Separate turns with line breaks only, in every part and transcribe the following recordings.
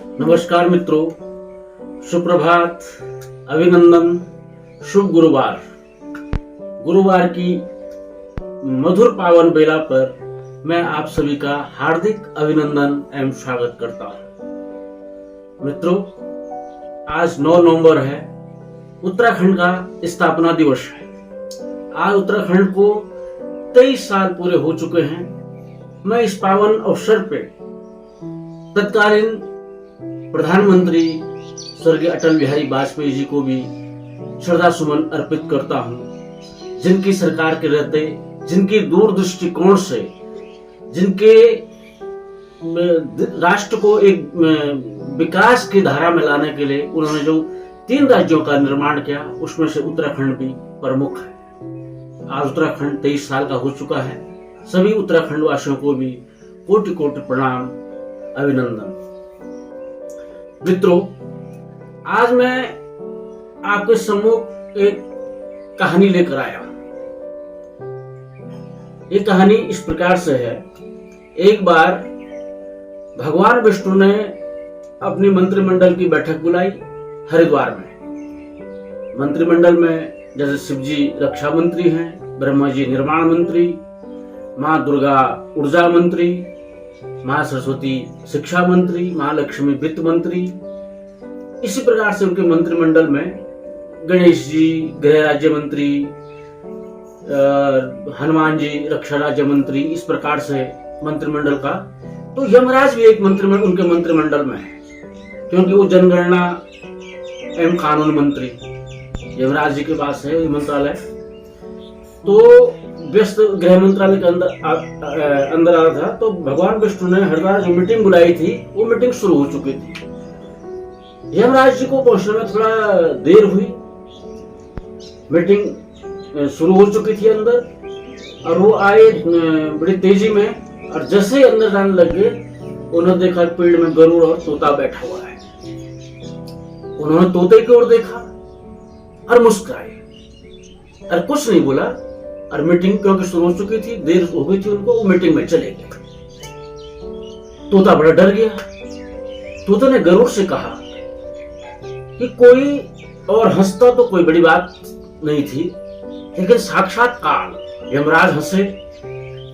नमस्कार मित्रों, सुप्रभात, अभिनंदन, शुभ गुरुवार। गुरुवार की मधुर पावन बेला पर मैं आप सभी का हार्दिक अभिनंदन एवं स्वागत करता हूं। मित्रों, आज 9 नवंबर है, उत्तराखंड का स्थापना दिवस है। आज उत्तराखंड को 23 साल पूरे हो चुके हैं। मैं इस पावन अवसर पे तत्कालीन प्रधानमंत्री स्वर्गीय अटल बिहारी वाजपेयी जी को भी श्रद्धा सुमन अर्पित करता हूं, जिनकी सरकार के रहते, जिनकी दूरदृष्टिकोण से, जिनके राष्ट्र को एक विकास की धारा में लाने के लिए उन्होंने जो 3 राज्यों का निर्माण किया, उसमें से उत्तराखंड भी प्रमुख है। आज उत्तराखंड 23 साल का हो चुका है। सभी उत्तराखंड वासियों को भी कोटि कोटि प्रणाम, अभिनंदन। मित्रों, आज मैं आपके सम्मुख एक कहानी लेकर आया हूं। ये कहानी इस प्रकार से है। एक बार भगवान विष्णु ने अपनी मंत्रिमंडल की बैठक बुलाई हरिद्वार में। मंत्रिमंडल में जैसे शिव जी रक्षा मंत्री हैं, ब्रह्मा जी निर्माण मंत्री, माँ दुर्गा ऊर्जा मंत्री, माँ सरस्वती शिक्षा मंत्री, माँ लक्ष्मी वित्त मंत्री। इसी प्रकार से उनके मंत्रिमंडल में गणेश जी गृह राज्य मंत्री, हनुमान जी रक्षा राज्य मंत्री, इस प्रकार से मंत्रिमंडल का। तो यमराज भी एक मंत्रिमंडल उनके मंत्रिमंडल में है, क्योंकि वो जनगणना एवं कानून मंत्री यमराज जी के पास है ये मंत्रालय। तो व्यस्त गृह मंत्रालय के अंदर आ रहा था, तो भगवान विष्णु ने हरिद्वार जो मीटिंग बुलाई थी, वो मीटिंग शुरू हो चुकी थी। यमराज जी को पहुंचने में थोड़ा देर हुई। मीटिंग शुरू हो चुकी थी अंदर, और वो आए बड़ी तेजी में, और जैसे ही अंदर जाने लगे उन्होंने देखा पेड़ में गरुड़ और तोता बैठा हुआ है। उन्होंने तोते की ओर देखा और मुस्कुराए और कुछ नहीं बोला, और मीटिंग क्योंकि शुरू हो चुकी थी, देर हो गई थी उनको, वो मीटिंग में चले गए। तोता बड़ा डर गया। तोता ने गरुड़ से कहा कि कोई और हंसता तो कोई बड़ी बात नहीं थी, लेकिन साक्षात काल यमराज हंसे,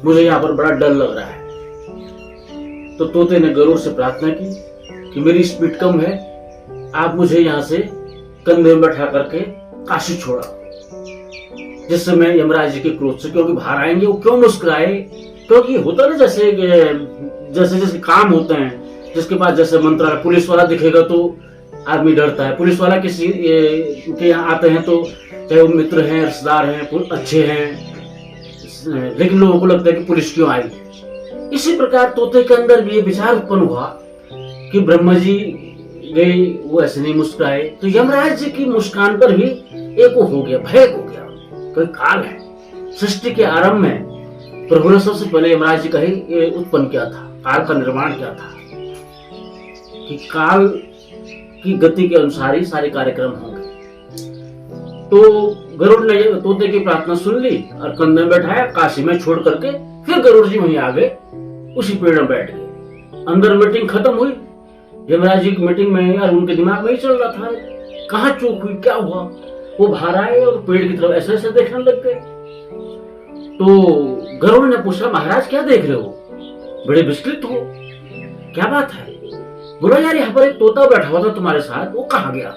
मुझे यहाँ पर बड़ा डर लग रहा है। तो तोते ने गरुड़ से प्रार्थना की कि मेरी स्पीड कम है, आप मुझे यहाँ से कंधे में बैठा करके काशी छोड़ा, जिससे मैं यमराज जी के क्रोध से, क्योंकि बाहर आएंगे। वो क्यों मुस्कुराए? क्योंकि होता ना जैसे जैसे काम होते हैं, जिसके पास जैसे मंत्रालय पुलिस वाला दिखेगा तो आदमी डरता है। पुलिस वाला किसी के यहाँ आते हैं तो चाहे वो मित्र हैं, रिश्तेदार हैं, अच्छे हैं, लेकिन लोगों को लगता है कि पुलिस क्यों आई। इसी प्रकार तोते के अंदर भी ये विचार उत्पन्न हुआ कि ब्रह्मा जी गए, वो ऐसे नहीं मुस्कुराए। तो यमराज जी की मुस्कान पर भी एक वो हो गया, भय हो गया। कोई काल है। सृष्टि के आरंभ में प्रभु ने सबसे पहले यमराज जी का ही उत्पन्न किया था, काल का निर्माण किया था कि काल की गति के अनुसार ही सारे कार्यक्रम होंगे। तो गरुड़ ने तोते की प्रार्थना सुन ली और कंधे में बैठाया, काशी में छोड़ करके फिर गरुड़ जी वहीं आ गए, उसी पेड़ में बैठ गए। अंदर मीटिंग खत्म हुई। यमराज जी की मीटिंग में यार उनके दिमाग में ही चल रहा था, कहाँ चूक हुई, क्या हुआ। वो बाहर आए और पेड़ की तरफ ऐसे ऐसे देखने लग गए। तो गरुड़ ने पूछा, महाराज क्या देख रहे हो, बड़े विचलित हो, क्या बात है? बोला, यार यहाँ पर एक तोता बैठा हुआ था तुम्हारे साथ, वो कहाँ गया?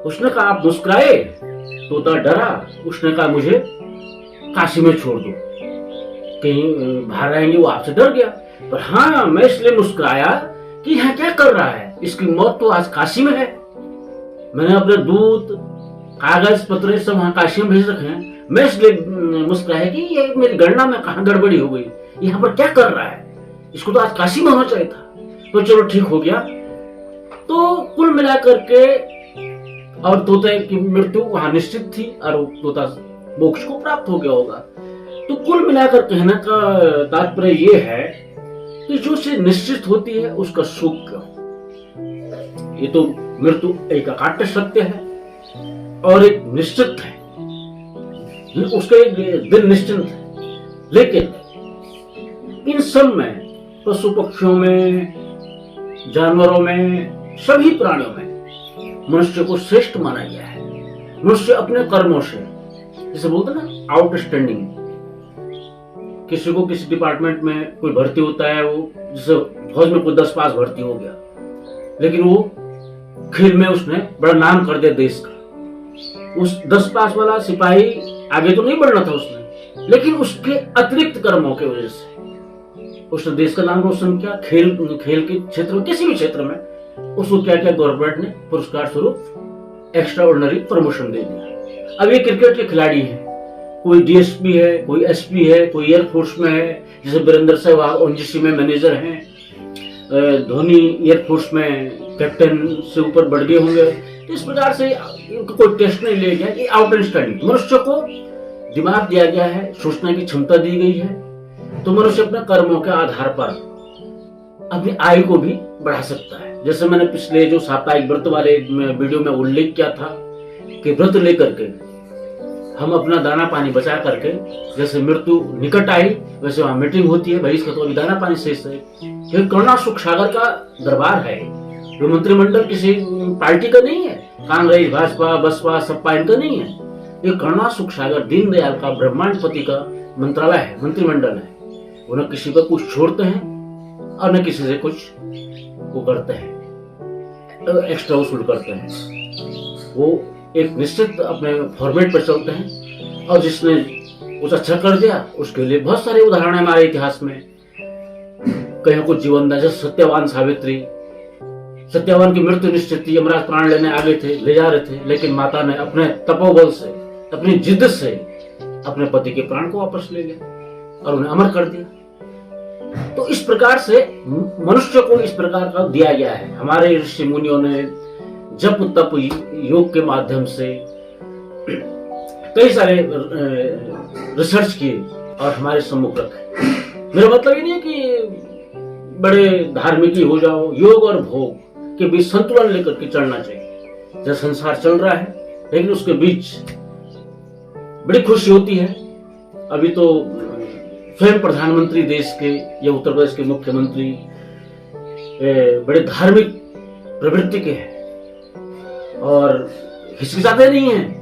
उसने कहा, आप मुस्कुराए, तोता डरा, उसने कहा मुझे काशी में छोड़ दो, कहीं बाहर आएंगे, वो आपसे डर गया। पर हाँ, मैं इसलिए मुस्कुराया कि यहाँ क्या कर रहा है, इसकी मौत तो आज काशी में है। मैंने अपने दूत, कागज पत्र सब वहां काशी में भेज रखे हैं। मैं इसलिए मुस्कुराया कि ये मेरी गणना में कहाँ गड़बड़ी हो गई, यहाँ पर क्या कर रहा है, इसको तो आज काशी में होना चाहिए था। तो चलो ठीक हो गया। तो कुल मिलाकर के, और तोते की मृत्यु वहां निश्चित थी, और तोता मोक्ष को प्राप्त हो गया होगा। तो कुल मिलाकर कहने का तात्पर्य ये है कि जो चीज निश्चित होती है उसका सुख क्यों? ये तो मृत्यु एक अकाट्य सत्य है और एक निश्चित है, उसका एक दिन निश्चित है। लेकिन इन सब में पशु पक्षियों में, जानवरों में, सभी प्राणियों में मनुष्य को श्रेष्ठ माना गया है। मनुष्य अपने कर्मों से, जैसे बोलते ना आउटस्टैंडिंग, किसी को किसी डिपार्टमेंट में कोई भर्ती होता है, वो जैसे फौज में कोई 10 पास भर्ती हो गया, लेकिन वो खेल में उसने बड़ा नाम कर दिया देश का। उस 10 पास वाला सिपाही आगे तो नहीं बढ़ना था उसने, लेकिन उसके अतिरिक्त कर्मों की वजह से उसने देश का नाम रोशन किया। खेल के क्षेत्र में, किसी भी क्षेत्र में उसको क्या क्या गवर्नमेंट ने पुरस्कार स्वरूप एक्स्ट्रा ऑर्डिनरी प्रमोशन दे दिया। अब ये क्रिकेट के खिलाड़ी हैं, कोई डीएसपी है, कोई एसपी है, कोई एयरफोर्स में है, जैसे वीरेंद्र सहवाग ओएनजीसी में मैनेजर हैं, धोनी एयरफोर्स में कैप्टन से ऊपर बढ़ गए होंगे। तो इस प्रकार से इनको कोई टेस्ट नहीं लिया गया। ये आउटस्टैंडिंग, मनुष्य को दिमाग दिया गया है, सोचने की क्षमता दी गई है, तो मनुष्य अपने कर्मों के आधार पर अपनी आयु को भी बढ़ा सकता है। जैसे मैंने पिछले जो साप्ताहिक व्रत वाले वीडियो में उल्लेख किया था कि व्रत लेकर के हम अपना दाना पानी बचा करके, जैसे मृत्यु निकट आई वैसे वहां मीटिंग होती है, भाई इसका तो अभी दाना पानी शेष है। ये करुणा सुख सागर का दरबार है। जो मंत्रिमंडल किसी पार्टी का नहीं है, कांग्रेस भाजपा बसपा सपा इनका नहीं है। ये करुणा सुख सागर दीनदयाल का ब्रह्मांडपति का मंत्रालय है, मंत्रिमंडल है। वो न किसी का कुछ छोड़ते हैं और न किसी से कुछ वो करते हैं, एक्स्ट्रा वसूल करते हैं। वो एक निश्चित अपने फॉर्मेट पर चलते हैं, और जिसने कुछ अच्छा कर दिया उसके लिए बहुत सारे उदाहरण है हमारे इतिहास में। कहीं कुछ जीवन जैसे सत्यवान सावित्री, सत्यवान की मृत्यु निश्चित थी, यमराज प्राण लेने आगे थे, ले जा रहे थे, लेकिन माता ने अपने तपोबल से, अपनी जिद से अपने पति के प्राण को वापस ले लिया और उन्हें अमर कर दिया। तो इस प्रकार से मनुष्य को इस प्रकार का दिया गया है। हमारे ऋषि मुनियों ने जप तप योग के माध्यम से कई सारे रिसर्च किए और हमारे सम्मुख रखे। मेरा मतलब ये नहीं है कि बड़े धार्मिक ही हो जाओ, योग और भोग के बीच संतुलन लेकर के चलना चाहिए। जैसे संसार चल रहा है, लेकिन उसके बीच बड़ी खुशी होती है। अभी तो स्वयं प्रधानमंत्री देश के या उत्तर प्रदेश के मुख्यमंत्री बड़े धार्मिक प्रवृत्ति के हैं और हिचकिचाते नहीं हैं।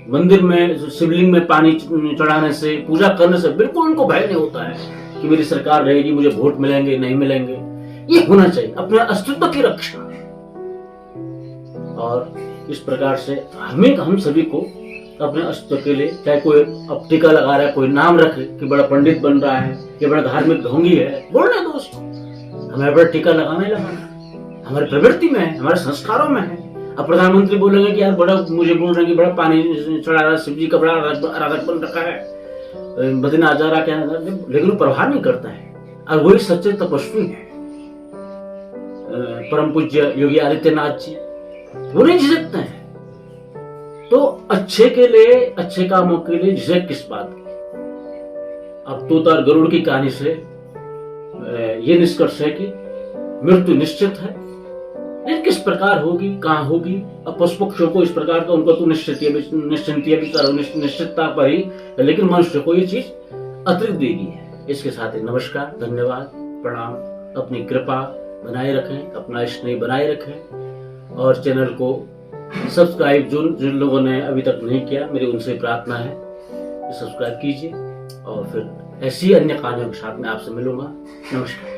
मंदिर में शिवलिंग में पानी चढ़ाने से, पूजा करने से बिल्कुल उनको भय नहीं होता है कि मेरी सरकार रहेगी, मुझे वोट मिलेंगे नहीं मिलेंगे। ये होना चाहिए, अपने अस्तित्व की रक्षा। और इस प्रकार से हम सभी को अपने अस्तित्व के लिए, चाहे कोई अब टीका लगा रहा है, कोई नाम रखे कि बड़ा पंडित बन रहा है, ये बड़ा धार्मिक ढोंगी है, बोलने दो उसको। हमें बड़ा टीका लगाना ही लगाना, हमारी प्रवृत्ति में है, हमारे संस्कारों में है। अब प्रधानमंत्री बोलेंगे कि यार बड़ा, मुझे बोल रहे हैं कि बड़ा पानी चढ़ा रहा है, शिव जी का बड़ा आराधक बन रखा है, बद्रीनाथ जा रहा क्या, लेकिन वो प्रभाव नहीं करता है। और वही सच्चे तपस्वी है परम पूज्य योगी आदित्यनाथ जी, वो नहीं झिझकते हैं। तो अच्छे के लिए, अच्छे कामों के लिए झिझक किस बात की। अब तोता और गरुड़ की कहानी से ये निष्कर्ष है कि मृत्यु निश्चित है, लेकिन किस प्रकार होगी, कहां होगी। अब पशु पक्षियों को इस प्रकार का उनको तो निश्चितता पर ही, लेकिन मनुष्य को ये चीज अतिरिक्त दी गई है। इसके साथ ही नमस्कार, धन्यवाद, प्रणाम। अपनी कृपा बनाए रखें, अपना स्नेह बनाए रखें और चैनल को सब्सक्राइब जिन लोगों ने अभी तक नहीं किया, मेरी उनसे प्रार्थना है कि सब्सक्राइब कीजिए। और फिर ऐसी अन्य कहानियों के साथ में आपसे मिलूंगा। नमस्कार।